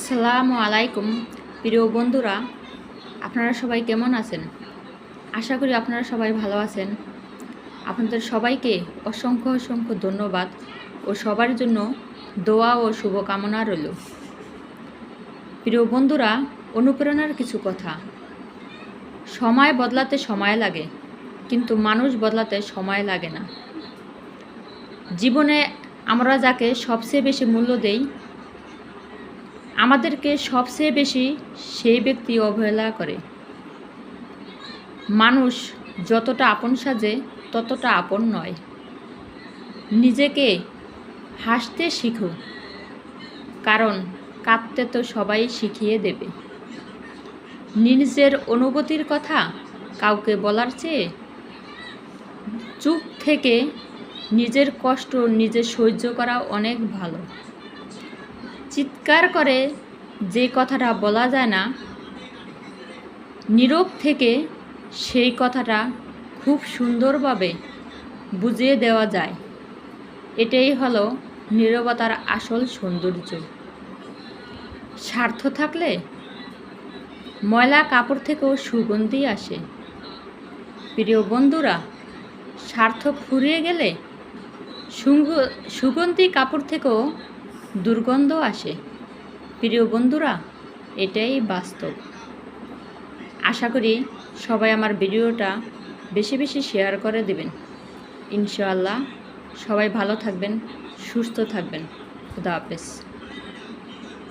আসসালামু আলাইকুম প্রিয় বন্ধুরা, আপনারা সবাই কেমন আছেন? আশা করি আপনারা সবাই ভালো আছেন। আপনাদের সবাইকে অসংখ্য অসংখ্য ধন্যবাদ ও সবার জন্য দোয়া ও শুভকামনা রইল। প্রিয় বন্ধুরা, অনুপ্রেরণার কিছু কথা। সময় বদলাতে সময় লাগে, কিন্তু মানুষ বদলাতে সময় লাগে না। জীবনে আমরা যাকে সবচেয়ে বেশি মূল্য দেই, আমাদেরকে সবচেয়ে বেশি সেই ব্যক্তি অবহেলা করে। মানুষ যতটা আপন সাজে ততটা আপন নয়। নিজেকে হাসতে শিখো, কারণ কাঁদতে তো সবাই শিখিয়ে দেবে। নিজের অনুভূতির কথা কাউকে বলার চেয়ে চুপ থেকে নিজের কষ্ট নিজে সহ্য করা অনেক ভালো। চিৎকার করে যে কথাটা বলা যায় না, নীরব থেকে সেই কথাটা খুব সুন্দরভাবে বুঝিয়ে দেওয়া যায়। এটাই হলো নীরবতার আসল সৌন্দর্য। স্বার্থ থাকলে ময়লা কাপড় থেকেও সুগন্ধি আসে। প্রিয় বন্ধুরা, স্বার্থ ফুরিয়ে গেলে সুগন্ধি কাপড় থেকেও দুর্গন্ধ আসে। প্রিয় বন্ধুরা, এটাই বাস্তব। আশা করি সবাই আমার ভিডিওটা বেশি বেশি শেয়ার করে দেবেন। ইনশাআল্লাহ সবাই ভালো থাকবেন, সুস্থ থাকবেন। খুদা হাফেজ।